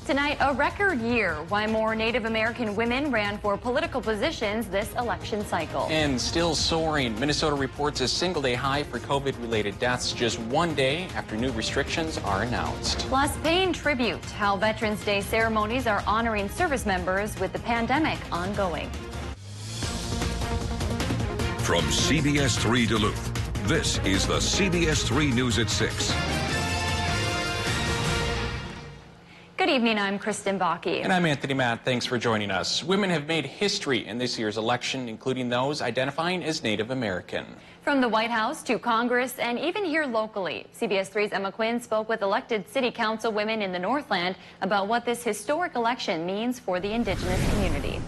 Tonight, a record year. Why more Native American women ran for political positions this election cycle. And still soaring, Minnesota reports a single-day high for COVID-related deaths just one day after new restrictions are announced. Plus, paying tribute, how Veterans Day ceremonies are honoring service members with the pandemic ongoing. From CBS3 Duluth, this is the CBS3 News at 6. Good evening, I'm Kristen Bakke. And I'm Anthony Matt. Thanks for joining us. Women have made history in this year's election, including those identifying as Native American. From the White House to Congress and even here locally, CBS3's Emma Quinn spoke with elected city council women in the Northland about what this historic election means for the Indigenous community.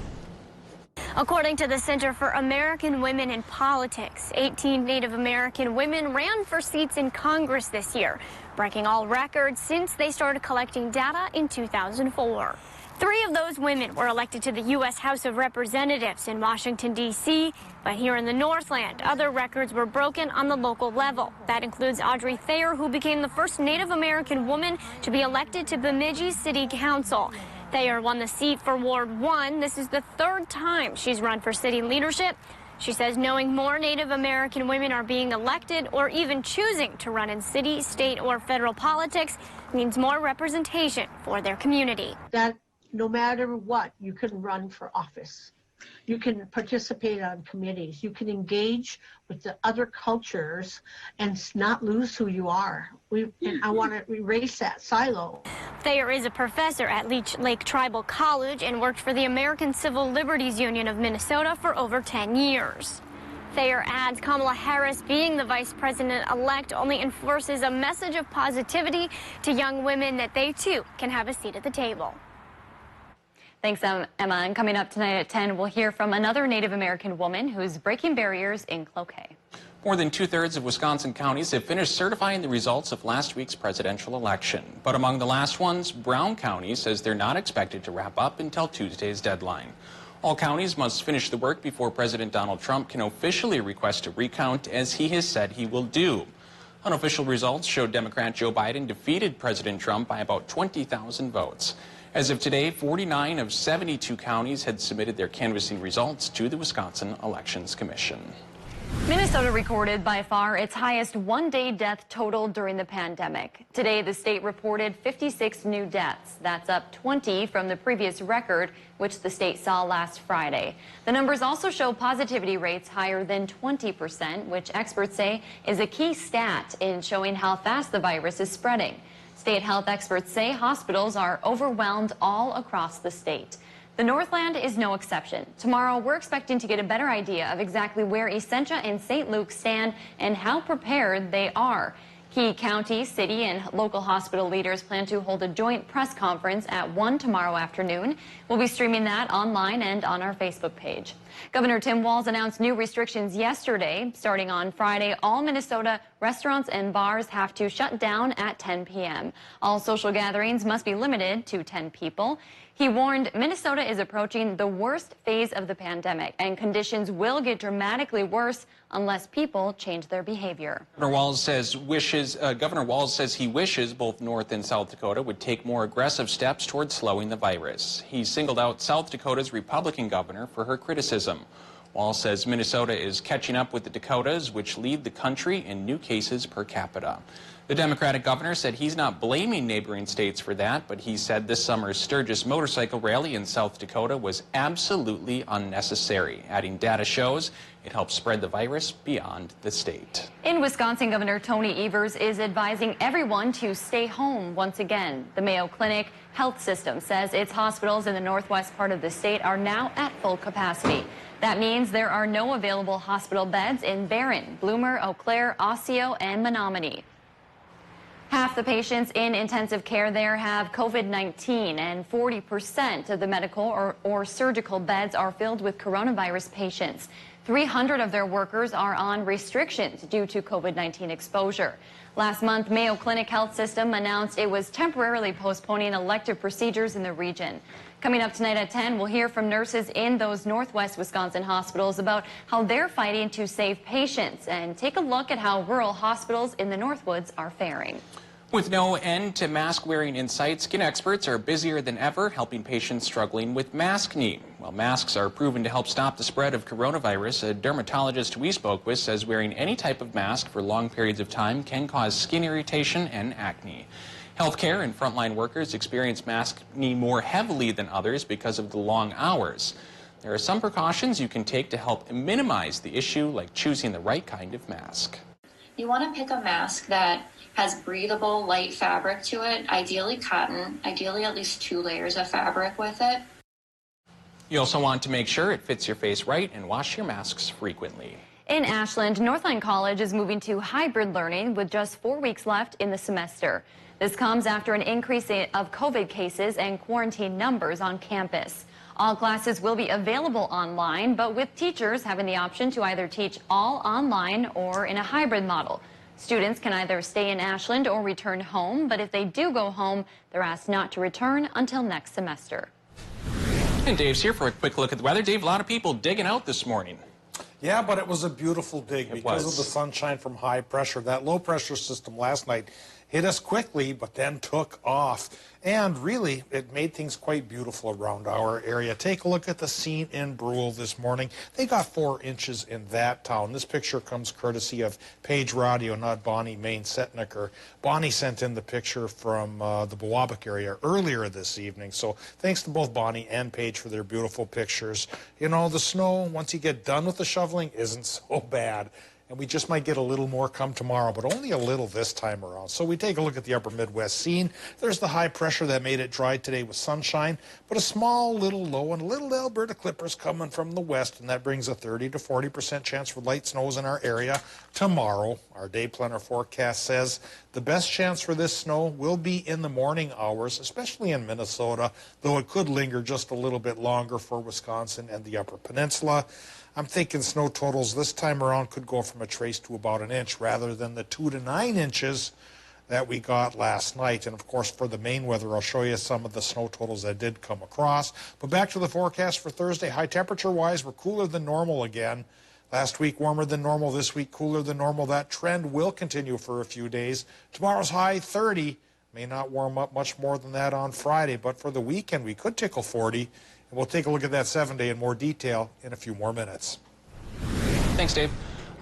According to the Center for American Women in Politics, 18 Native American women ran for seats in Congress this year, breaking all records since they started collecting data in 2004. 3 of those women were elected to the U.S. House of Representatives in Washington, D.C., but here in the Northland, other records were broken on the local level. That includes Audrey Thayer, who became the first Native American woman to be elected to Bemidji City Council. Thayer won the seat for Ward 1. This is the 3rd time she's run for city leadership. She says knowing more Native American women are being elected or even choosing to run in city, state, or federal politics means more representation for their community. That no matter what, you can run for office. You can participate on committees. You can engage with the other cultures and not lose who you are. And I want to erase that silo. Thayer is a professor at Leech Lake Tribal College and worked for the American Civil Liberties Union of Minnesota for over 10 years. Thayer adds Kamala Harris being the vice president-elect only enforces a message of positivity to young women that they too can have a seat at the table. Thanks, Emma. And coming up tonight at 10, we'll hear from another Native American woman who's breaking barriers in Cloquet. More than 2/3 of Wisconsin counties have finished certifying the results of last week's presidential election. But among the last ones, Brown County says they're not expected to wrap up until Tuesday's deadline. All counties must finish the work before President Donald Trump can officially request a recount, as he has said he will do. Unofficial results showed Democrat Joe Biden defeated President Trump by about 20,000 votes. As of today, 49 of 72 counties had submitted their canvassing results to the Wisconsin Elections Commission. Minnesota recorded by far its highest one-day death total during the pandemic. Today, the state reported 56 new deaths. That's up 20 from the previous record, which the state saw last Friday. The numbers also show positivity rates higher than 20%, which experts say is a key stat in showing how fast the virus is spreading. State health experts say hospitals are overwhelmed all across the state. The Northland is no exception. Tomorrow, we're expecting to get a better idea of exactly where Essentia and St. Luke stand and how prepared they are. Key county, city, and local hospital leaders plan to hold a joint press conference at 1 tomorrow afternoon. We'll be streaming that online and on our Facebook page. Governor Tim Walz announced new restrictions yesterday. Starting on Friday, all Minnesota restaurants and bars have to shut down at 10 p.m. All social gatherings must be limited to 10 people. He warned Minnesota is approaching the worst phase of the pandemic, and conditions will get dramatically worse unless people change their behavior. Governor Walz says he wishes both North and South Dakota would take more aggressive steps towards slowing the virus. He singled out South Dakota's Republican governor for her criticism. Walz says Minnesota is catching up with the Dakotas, which lead the country in new cases per capita. The Democratic governor said he's not blaming neighboring states for that, but he said this summer's Sturgis motorcycle rally in South Dakota was absolutely unnecessary, adding data shows it helps spread the virus beyond the state. In Wisconsin, Governor Tony Evers is advising everyone to stay home once again. The Mayo Clinic health system says its hospitals in the northwest part of the state are now at full capacity. That means there are no available hospital beds in Barron, Bloomer, Eau Claire, Osseo, and Menominee. Half the patients in intensive care there have COVID-19, and 40% of the medical or surgical beds are filled with coronavirus patients. 300 of their workers are on restrictions due to COVID-19 exposure. Last month, Mayo Clinic Health System announced it was temporarily postponing elective procedures in the region. Coming up tonight at 10, we'll hear from nurses in those Northwest Wisconsin hospitals about how they're fighting to save patients and take a look at how rural hospitals in the Northwoods are faring. With no end to mask wearing in sight, skin experts are busier than ever helping patients struggling with maskne. While masks are proven to help stop the spread of coronavirus, a dermatologist we spoke with says wearing any type of mask for long periods of time can cause skin irritation and acne. Healthcare and frontline workers experience maskne more heavily than others because of the long hours. There are some precautions you can take to help minimize the issue, like choosing the right kind of mask. You want to pick a mask that has breathable, light fabric to it, ideally cotton, ideally at least 2 layers of fabric with it. You also want to make sure it fits your face right and wash your masks frequently. In Ashland, Northline College is moving to hybrid learning with just 4 weeks left in the semester. This comes after an increase of COVID cases and quarantine numbers on campus. All classes will be available online, but with teachers having the option to either teach all online or in a hybrid model. Students can either stay in Ashland or return home, but if they do go home, they're asked not to return until next semester. And Dave's here for a quick look at the weather. Dave, a lot of people digging out this morning. Yeah, but it was a beautiful dig because of the sunshine from high pressure. That low pressure system last night hit us quickly, but then took off. And really, it made things quite beautiful around our area. Take a look at the scene in Brule this morning. They got 4 inches in that town. This picture comes courtesy of Page Radio, not Bonnie Main Setniker. Bonnie sent in the picture from the Bowabic area earlier this evening. So thanks to both Bonnie and Page for their beautiful pictures. You know, the snow, once you get done with the shoveling, isn't so bad. And we just might get a little more come tomorrow, but only a little this time around. So we take a look at the upper Midwest scene. There's the high pressure that made it dry today with sunshine, but a small little low and little Alberta clippers coming from the west, and that brings a 30 to 40% chance for light snows in our area tomorrow. Our day planner forecast says the best chance for this snow will be in the morning hours, especially in Minnesota, though it could linger just a little bit longer for Wisconsin and the Upper Peninsula. I'm thinking snow totals this time around could go from a trace to about an inch rather than the 2 to 9 inches that we got last night. And of course, for the main weather, I'll show you some of the snow totals that did come across. But back to the forecast for Thursday. High temperature wise, we're cooler than normal again. Last week warmer than normal, this week cooler than normal. That trend will continue for a few days. Tomorrow's high 30. May not warm up much more than that on Friday, but for the weekend we could tickle 40. And we'll take a look at that 7-day in more detail in a few more minutes. Thanks, Dave.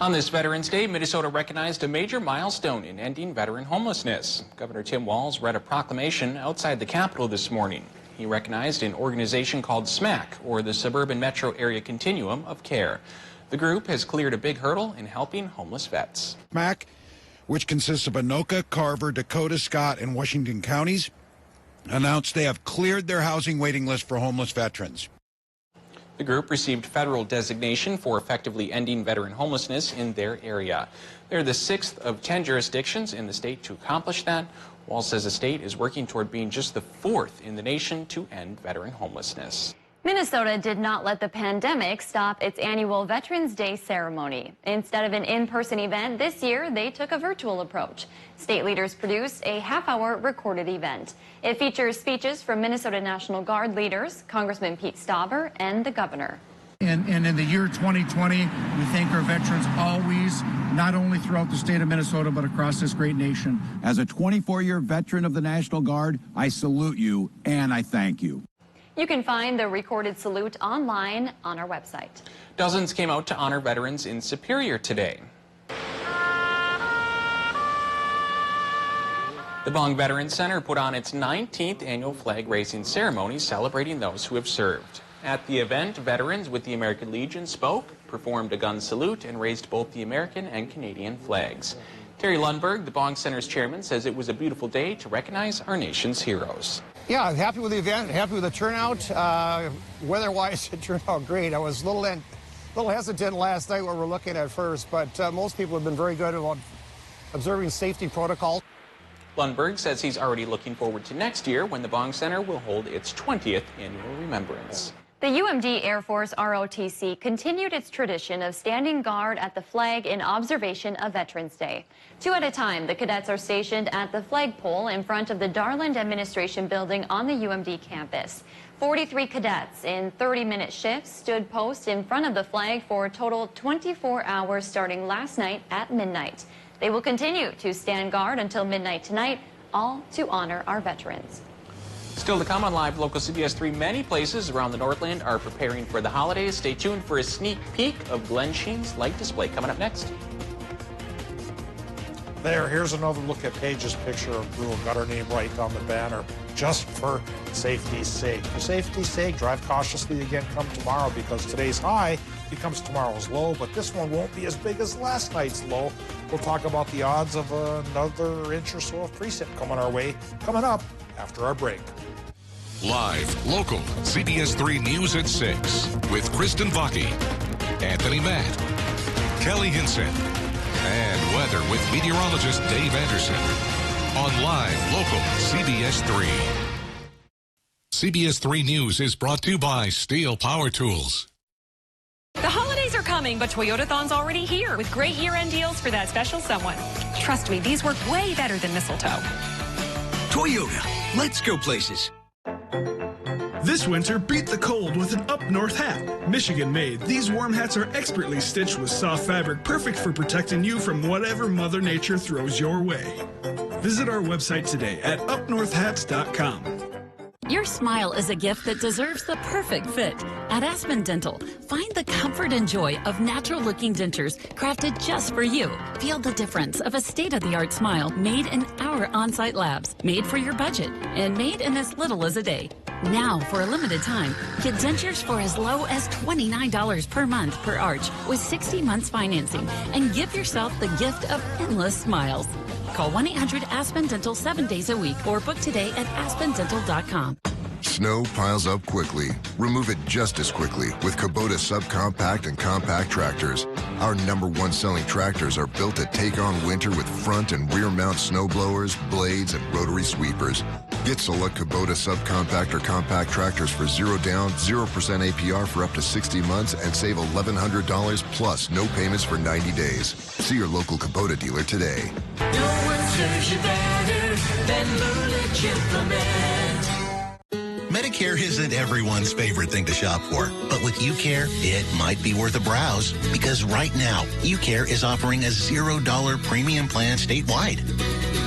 On this Veterans Day, Minnesota recognized a major milestone in ending veteran homelessness. Governor Tim Walz read a proclamation outside the Capitol this morning. He recognized an organization called SMAC, or the Suburban Metro Area Continuum of Care. The group has cleared a big hurdle in helping homeless vets. SMAC, which consists of Anoka, Carver, Dakota, Scott, and Washington counties, announced they have cleared their housing waiting list for homeless veterans. The group received federal designation for effectively ending veteran homelessness in their area. They're the 6th of 10 jurisdictions in the state to accomplish that. Walz says the state is working toward being just the 4th in the nation to end veteran homelessness. Minnesota did not let the pandemic stop its annual Veterans Day ceremony. Instead of an in-person event this year, they took a virtual approach. State leaders produced a half-hour recorded event. It features speeches from Minnesota National Guard leaders, Congressman Pete Stauber, and the governor. And in the year 2020, we thank our veterans always, not only throughout the state of Minnesota, but across this great nation. As a 24-year veteran of the National Guard, I salute you and I thank you. You can find the recorded salute online on our website. Dozens came out to honor veterans in Superior today. The Bong Veterans Center put on its 19th annual flag raising ceremony celebrating those who have served. At the event, veterans with the American Legion spoke, performed a gun salute, and raised both the American and Canadian flags. Terry Lundberg, the Bong Center's chairman, says it was a beautiful day to recognize our nation's heroes. Yeah, happy with the event, happy with the turnout. Weather-wise, it turned out great. I was a little hesitant last night where we're looking at first, but most people have been very good about observing safety protocols. Lundberg says he's already looking forward to next year when the Bong Center will hold its 20th annual remembrance. The UMD Air Force ROTC continued its tradition of standing guard at the flag in observation of Veterans Day. 2 at a time, the cadets are stationed at the flagpole in front of the Darland Administration Building on the UMD campus. 43 cadets in 30-minute shifts stood post in front of the flag for a total 24 hours starting last night at midnight. They will continue to stand guard until midnight tonight all to honor our veterans. Still to come on Live Local CBS 3, many places around the Northland are preparing for the holidays. Stay tuned for a sneak peek of Glenn Sheen's light display coming up next. Here's another look at Paige's picture of Brule. Got her name right on the banner, just for safety's sake. For safety's sake, drive cautiously again come tomorrow, because today's high becomes tomorrow's low, but this one won't be as big as last night's low. We'll talk about the odds of another inch or so of precip coming our way, coming up after our break. Live, local, CBS 3 News at 6 with Kristen Vaki, Anthony Matt, Kelly Hinson, and weather with meteorologist Dave Anderson on Live, local, CBS 3. CBS 3 News is brought to you by Steel Power Tools. The holidays are coming, but Toyotathon's already here with great year-end deals for that special someone. Trust me, these work way better than mistletoe. Toyota, let's go places. This winter, beat the cold with an Up North hat. Michigan-made, these warm hats are expertly stitched with soft fabric, perfect for protecting you from whatever Mother Nature throws your way. Visit our website today at upnorthhats.com. Your smile is a gift that deserves the perfect fit. At Aspen Dental, find the comfort and joy of natural-looking dentures crafted just for you. Feel the difference of a state-of-the-art smile made in our on-site labs, made for your budget, and made in as little as a day. Now, for a limited time, get dentures for as low as $29 per month per arch with 60 months financing, and give yourself the gift of endless smiles. Call 1-800-ASPEN-DENTAL 7 days a week or book today at aspendental.com. Snow piles up quickly. Remove it just as quickly with Kubota subcompact and compact tractors. Our #1 selling tractors are built to take on winter with front and rear mount snow blowers, blades, and rotary sweepers. Get select Kubota subcompact or compact tractors for 0 down, 0% APR for up to 60 months and save $1,100 plus no payments for 90 days. See your local Kubota dealer today. No one serves you better than Lulich Implement. Medicare isn't everyone's favorite thing to shop for, but with UCare, it might be worth a browse, because right now, UCare is offering a $0 premium plan statewide.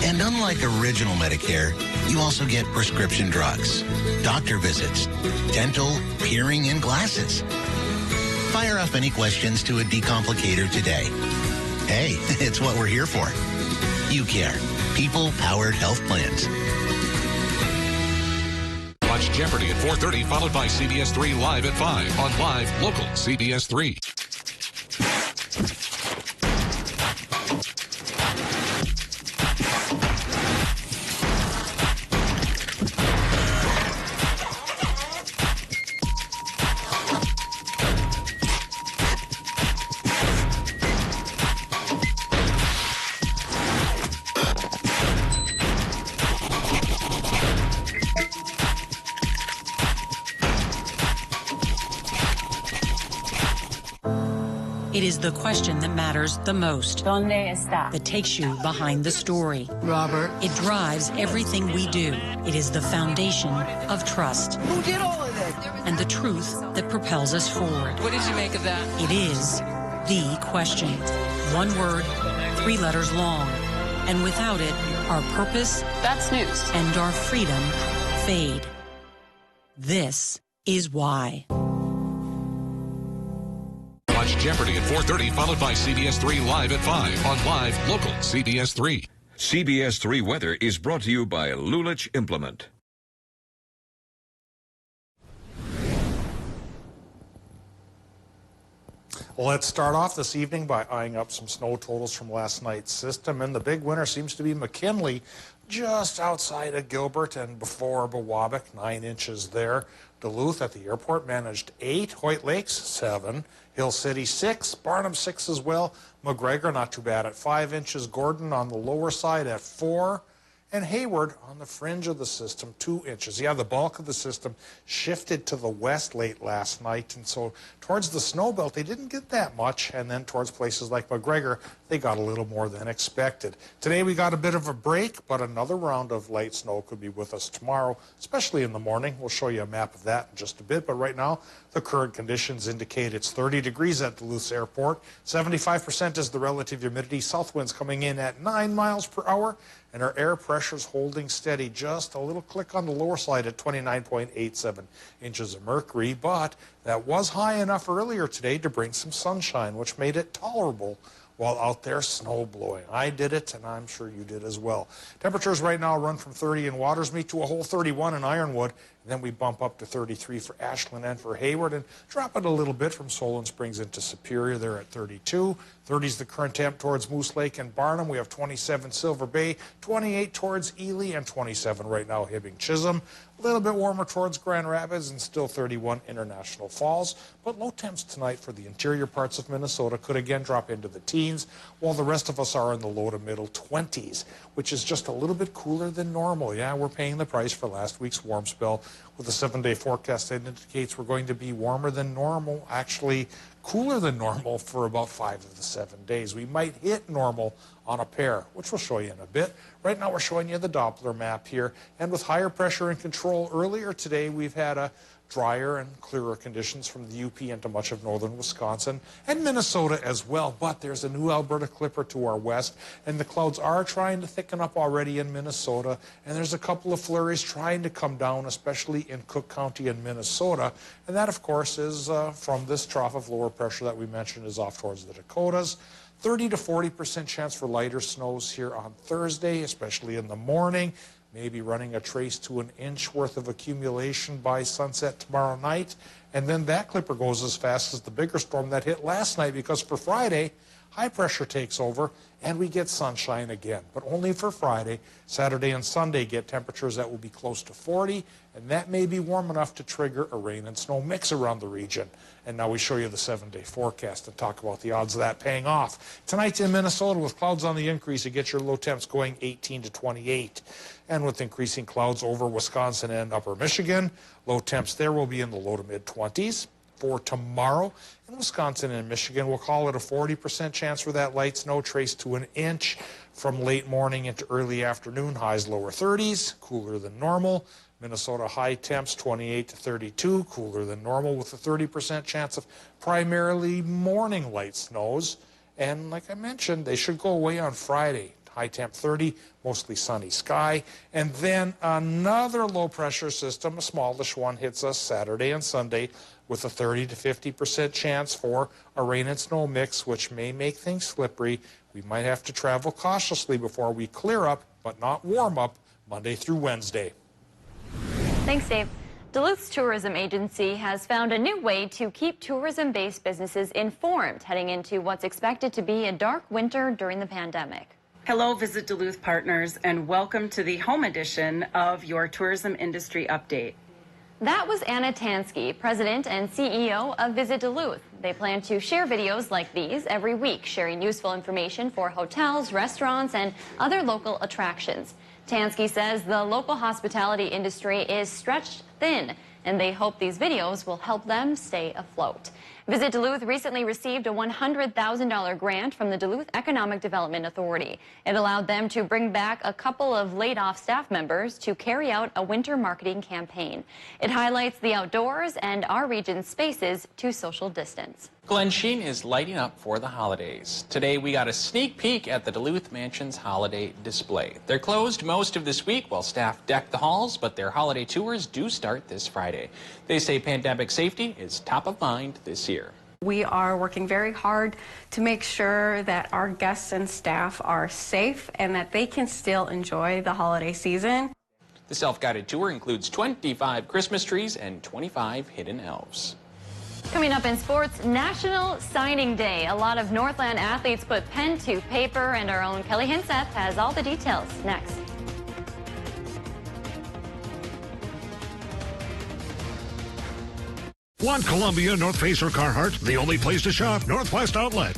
And unlike original Medicare, you also get prescription drugs, doctor visits, dental, hearing, and glasses. Fire off any questions to a decomplicator today. Hey, it's what we're here for. UCare, people-powered health plans. Watch Jeopardy at 4:30, followed by CBS 3 Live at 5 on Live, local, CBS 3. It is the question that matters the most. That takes you behind the story. Robert. It drives everything we do. It is the foundation of trust. Who did all of this? And the truth that propels us forward. What did you make of that? It is the question. 1 word, 3 letters long. And without it, our purpose, That's news. and our freedom fade. This is why. Watch Jeopardy at 4:30, followed by CBS 3 Live at 5 on Live, local, CBS 3. CBS 3 weather is brought to you by Lulich Implement. Well, let's start off this evening by eyeing up some snow totals from last night's system. And the big winner seems to be McKinley, just outside of Gilbert and before Biwabik, 9 inches there. Duluth at the airport managed 8, Hoyt Lakes 7, Hill City 6, Barnum 6 as well. McGregor not too bad at 5 inches. Gordon on the lower side at 4. And Hayward on the fringe of the system, 2 inches. Yeah, the bulk of the system shifted to the west late last night. And so towards the snow belt, they didn't get that much. And then towards places like McGregor, they got a little more than expected. Today we got a bit of a break, but another round of light snow could be with us tomorrow, especially in the morning. We'll show you a map of that in just a bit. But right now, the current conditions indicate it's 30 degrees at Duluth Airport. 75% is the relative humidity. South winds coming in at 9 miles per hour. and our air pressure's holding steady. Just a little click on the lower side at 29.87 inches of mercury, but that was high enough earlier today to bring some sunshine, which made it tolerable while out there snow blowing. I did it, and I'm sure you did as well. Temperatures right now run from 30 in Watersmeet to a whole 31 in Ironwood. And then we bump up to 33 for Ashland and for Hayward, and drop it a little bit from Solon Springs into Superior. They're at 32. 30 is the current temp towards Moose Lake and Barnum. We have 27 Silver Bay, 28 towards Ely, and 27 right now Hibbing Chisholm. A little bit warmer towards Grand Rapids, and still 31 International Falls. But low temps tonight for the interior parts of Minnesota could again drop into the teens, while the rest of us are in the low to middle 20s, which is just a little bit cooler than normal. Yeah, we're paying the price for last week's warm spell. With a 7-day forecast that indicates we're going to be warmer than normal, actually cooler than normal for about 5 of the 7 days. We might hit normal on a pair, which we'll show you in a bit. Right now we're showing you the Doppler map here, and with higher pressure and control earlier today, we've had a drier and clearer conditions from the UP into much of northern Wisconsin and Minnesota as well. But there's a new Alberta clipper to our west, and the clouds are trying to thicken up already in Minnesota, and there's a couple of flurries trying to come down, especially in Cook County and Minnesota. And that, of course, is from this trough of lower pressure that we mentioned is off towards the Dakotas. 30 to 40% chance for lighter snows here on Thursday, especially in the morning. Maybe running a trace to an inch worth of accumulation by sunset tomorrow night. And then that clipper goes as fast as the bigger storm that hit last night, because for Friday, high pressure takes over and we get sunshine again. But only for Friday. Saturday and Sunday get temperatures that will be close to 40, and that may be warm enough to trigger a rain and snow mix around the region. And now we show you the 7-day forecast and talk about the odds of that paying off. Tonight's in Minnesota with clouds on the increase. You get your low temps going 18 to 28. And with increasing clouds over Wisconsin and upper Michigan, low temps there will be in the low to mid 20s. For tomorrow in Wisconsin and Michigan, we'll call it a 40% chance for that light snow, trace to an inch from late morning into early afternoon. Highs lower 30s, cooler than normal. Minnesota high temps 28 to 32, cooler than normal, with a 30% chance of primarily morning light snows. And like I mentioned, they should go away on Friday. High temp 30, mostly sunny sky. And then another low pressure system, a smallish one, hits us Saturday and Sunday with a 30 to 50% chance for a rain and snow mix, which may make things slippery. We might have to travel cautiously before we clear up, but not warm up, Monday through Wednesday. Thanks, Dave. Duluth's tourism agency has found a new way to keep tourism-based businesses informed heading into what's expected to be a dark winter during the pandemic. Hello, Visit Duluth partners, and welcome to the home edition of your tourism industry update. That was Anna Tansky, president and CEO of Visit Duluth. They plan to share videos like these every week, sharing useful information for hotels, restaurants, and other local attractions. Tansky says the local hospitality industry is stretched thin, and they hope these videos will help them stay afloat. Visit Duluth recently received a $100,000 grant from the Duluth Economic Development Authority. It allowed them to bring back a couple of laid-off staff members to carry out a winter marketing campaign. It highlights the outdoors and our region's spaces to social distance. Glen Sheen is lighting up for the holidays. Today we got a sneak peek at the Duluth Mansion's holiday display. They're closed most of this week while staff deck the halls, but their holiday tours do start this Friday. They say pandemic safety is top of mind this year. We are working very hard to make sure that our guests and staff are safe and that they can still enjoy the holiday season. The self-guided tour includes 25 Christmas trees and 25 hidden elves. Coming up in sports, National Signing Day. A lot of Northland athletes put pen to paper, and our own Kelly Hinseth has all the details next. Want Columbia, North Face, or Carhartt? The only place to shop, Northwest Outlet.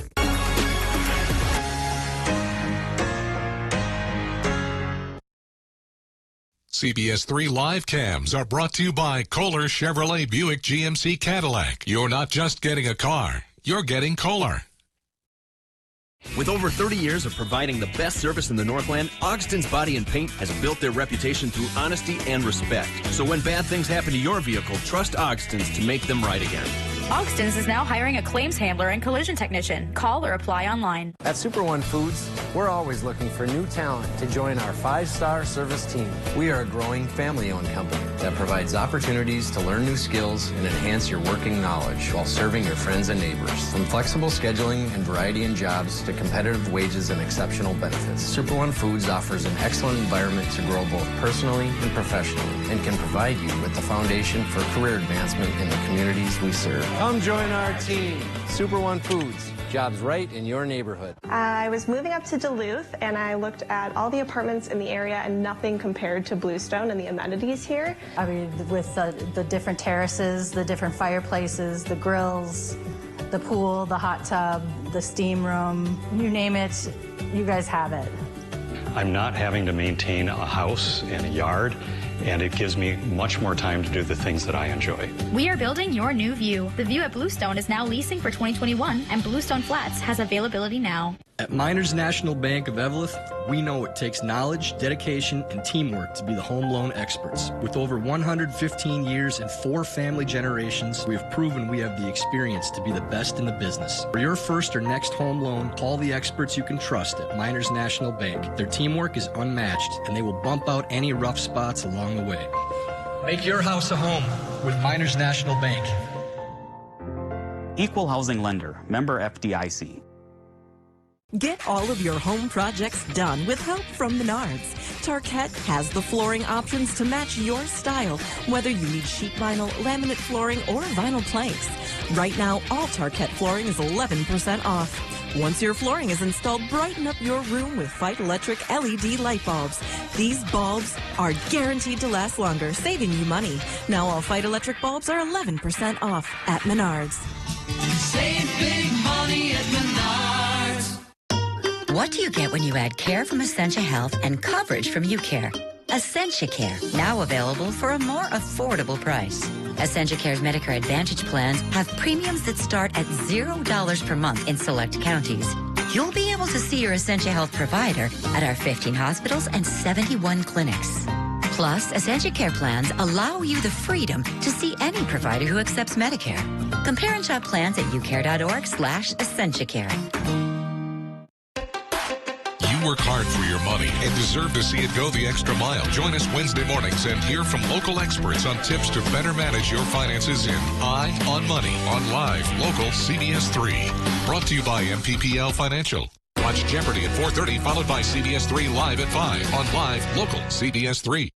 CBS3 live cams are brought to you by Kohler Chevrolet Buick GMC Cadillac. You're not just getting a car, you're getting Kohler. With over 30 years of providing the best service in the Northland, Ogston's Body and Paint has built their reputation through honesty and respect. So when bad things happen to your vehicle, trust Ogston's to make them right again. Augston's is now hiring a claims handler and collision technician. Call or apply online. At Super One Foods, we're always looking for new talent to join our 5-star service team. We are a growing family-owned company that provides opportunities to learn new skills and enhance your working knowledge while serving your friends and neighbors. From flexible scheduling and variety in jobs to competitive wages and exceptional benefits, Super One Foods offers an excellent environment to grow both personally and professionally and can provide you with the foundation for career advancement in the communities we serve. Come join our team, Super One Foods. Jobs right in your neighborhood. I was moving up to Duluth and I looked at all the apartments in the area and nothing compared to Bluestone and the amenities here. I mean, with the different terraces, the different fireplaces, the grills, the pool, the hot tub, the steam room, you name it, you guys have it. I'm not having to maintain a house and a yard, and it gives me much more time to do the things that I enjoy. We are building your new view. The View at Bluestone is now leasing for 2021, and Bluestone Flats has availability now. At Miners National Bank of Evelyn, we know it takes knowledge, dedication, and teamwork to be the home loan experts. With over 115 years and 4 family generations, we have proven we have the experience to be the best in the business. For your first or next home loan, call the experts you can trust at Miners National Bank. Their teamwork is unmatched, and they will bump out any rough spots along the way. Make your house a home with Miners National Bank. Equal housing lender, member FDIC. Get all of your home projects done with help from Menards. Tarkett has the flooring options to match your style, whether you need sheet vinyl, laminate flooring, or vinyl planks. Right now, all Tarkett flooring is 11% off. Once your flooring is installed, brighten up your room with Fight Electric LED light bulbs. These bulbs are guaranteed to last longer, saving you money. Now all Fight Electric bulbs are 11% off at Menards. Save big money at Menards. What do you get when you add care from Essentia Health and coverage from UCare? Essentia Care, now available for a more affordable price. Essentia Care's Medicare Advantage plans have premiums that start at $0 per month in select counties. You'll be able to see your Essentia Health provider at our 15 hospitals and 71 clinics. Plus, Essentia Care plans allow you the freedom to see any provider who accepts Medicare. Compare and shop plans at ucare.org/EssentiaCare. You work hard for your money and deserve to see it go the extra mile. Join us Wednesday mornings and hear from local experts on tips to better manage your finances in Eye on Money on Live Local CBS3. Brought to you by MPPL Financial. Watch Jeopardy at 4:30, followed by CBS3 Live at 5 on Live Local CBS3.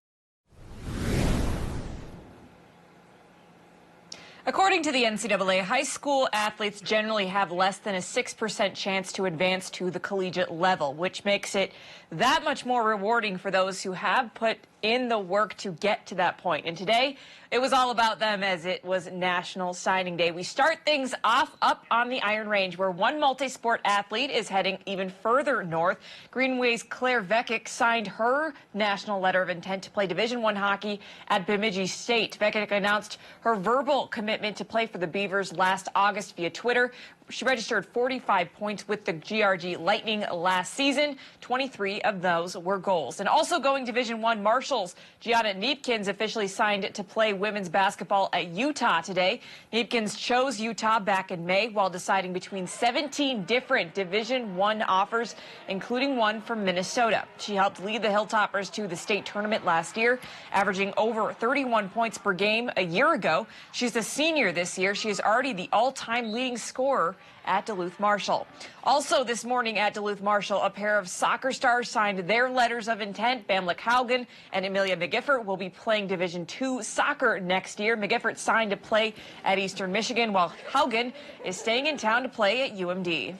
According to the NCAA, high school athletes generally have less than a 6% chance to advance to the collegiate level, which makes it that much more rewarding for those who have put in the work to get to that point. And today, it was all about them as it was National Signing Day. We start things off up on the Iron Range, where one multi-sport athlete is heading even further north. Greenway's Claire Veckick signed her national letter of intent to play Division I hockey at Bemidji State. Veckick announced her verbal commitment to play for the Beavers last August via Twitter. She registered 45 points with the GRG Lightning last season. 23 of those were goals. And also going Division I, Marshall's Gianna Neepkins officially signed to play women's basketball at Utah today. Neepkins chose Utah back in May while deciding between 17 different Division I offers, including one from Minnesota. She helped lead the Hilltoppers to the state tournament last year, averaging over 31 points per game a year ago. She's a senior this year. She is already the all-time leading scorer at Duluth Marshall. Also this morning at Duluth Marshall, a pair of soccer stars signed their letters of intent. Bamlick Haugen and Amelia McGiffert will be playing Division II soccer next year. McGiffert signed to play at Eastern Michigan, while Haugen is staying in town to play at UMD.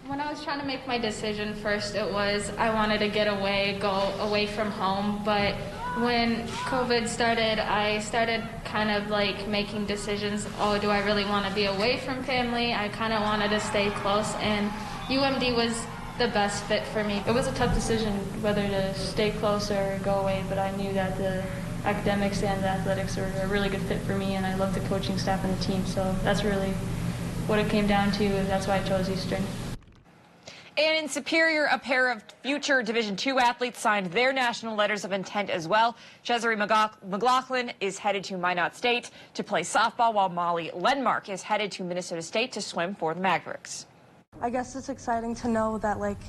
When I was trying to make my decision first, it was I wanted to get away, go away from home, but when COVID started, I started kind of like making decisions. Oh, do I really want to be away from family? I kind of wanted to stay close, and UMD was the best fit for me. It was a tough decision whether to stay close or go away, but I knew that the academics and the athletics were a really good fit for me, and I love the coaching staff and the team, so that's really what it came down to, and that's why I chose Eastern. And in Superior, a pair of future Division II athletes signed their national letters of intent as well. Cesare McLaughlin is headed to Minot State to play softball, while Molly Lenmark is headed to Minnesota State to swim for the Mavericks. I guess it's exciting to know that, like,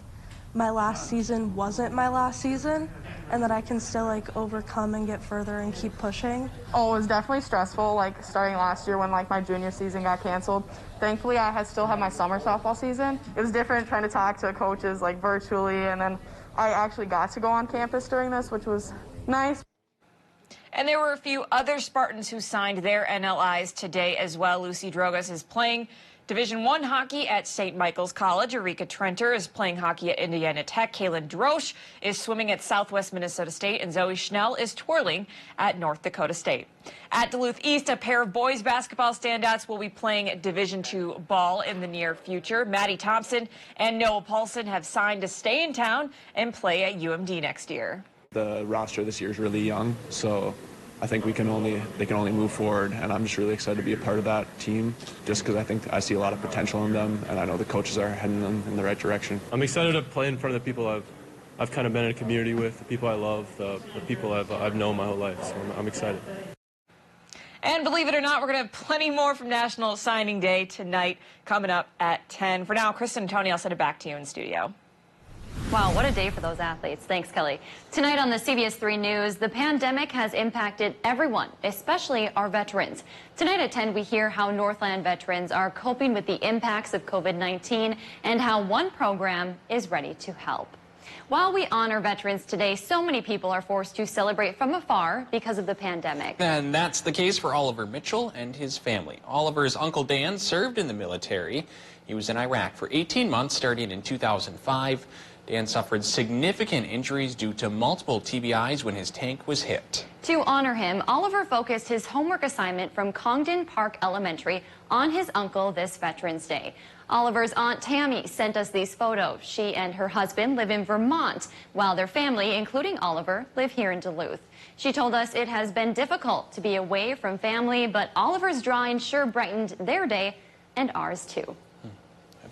my last season wasn't my last season, and that I can still, like, overcome and get further and keep pushing. Oh, it was definitely stressful, like, starting last year when, like, my junior season got canceled. Thankfully, I still had my summer softball season. It was different trying to talk to coaches, like, virtually, and then I actually got to go on campus during this, which was nice. And there were a few other Spartans who signed their NLIs today as well. Lucy Drogas is playing Division I hockey at St. Michael's College. Erika Trenter is playing hockey at Indiana Tech. Kaylin Drosch is swimming at Southwest Minnesota State. And Zoe Schnell is twirling at North Dakota State. At Duluth East, a pair of boys basketball standouts will be playing Division II ball in the near future. Maddie Thompson and Noah Paulson have signed to stay in town and play at UMD next year. The roster this year is really young, so I think they can only move forward, and I'm just really excited to be a part of that team, just because I see a lot of potential in them, and I know the coaches are heading them in the right direction. I'm excited to play in front of the people I've kind of been in a community with, the people I love, the people I've known my whole life, so I'm excited. And believe it or not, we're going to have plenty more from National Signing Day tonight coming up at 10. For now, Kristen and Tony, I'll send it back to you in studio. Wow, what a day for those athletes. Thanks, Kelly. Tonight on the CBS3 News, the pandemic has impacted everyone, especially our veterans. Tonight at 10, we hear how Northland veterans are coping with the impacts of COVID-19 and how one program is ready to help. While we honor veterans today, so many people are forced to celebrate from afar because of the pandemic. And that's the case for Oliver Mitchell and his family. Oliver's Uncle Dan served in the military. He was in Iraq for 18 months starting in 2005. Dan suffered significant injuries due to multiple TBIs when his tank was hit. To honor him, Oliver focused his homework assignment from Congdon Park Elementary on his uncle this Veterans Day. Oliver's Aunt Tammy sent us these photos. She and her husband live in Vermont, while their family, including Oliver, live here in Duluth. She told us it has been difficult to be away from family, but Oliver's drawing sure brightened their day and ours too.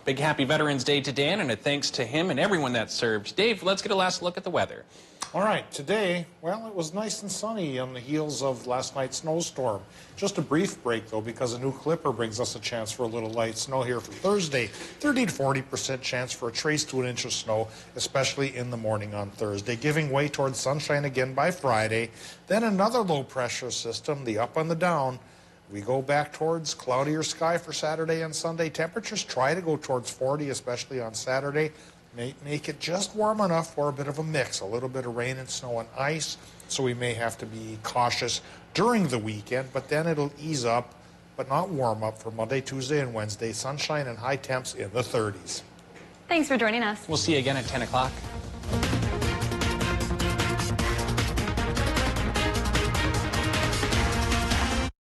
Big happy Veterans Day to Dan, and a thanks to him and everyone that served. Dave, let's get a last look at the weather. All right, today, well, it was nice and sunny on the heels of last night's snowstorm. Just a brief break, though, because a new clipper brings us a chance for a little light snow here for Thursday. 30 to 40% chance for a trace to an inch of snow, especially in the morning on Thursday, giving way towards sunshine again by Friday. Then another low pressure system, the up and the down. We go back towards cloudier sky for Saturday and Sunday. Temperatures try to go towards 40, especially on Saturday. Make it just warm enough for a bit of a mix, a little bit of rain and snow and ice. So we may have to be cautious during the weekend, but then it'll ease up, but not warm up for Monday, Tuesday, and Wednesday. Sunshine and high temps in the 30s. Thanks for joining us. We'll see you again at 10 o'clock.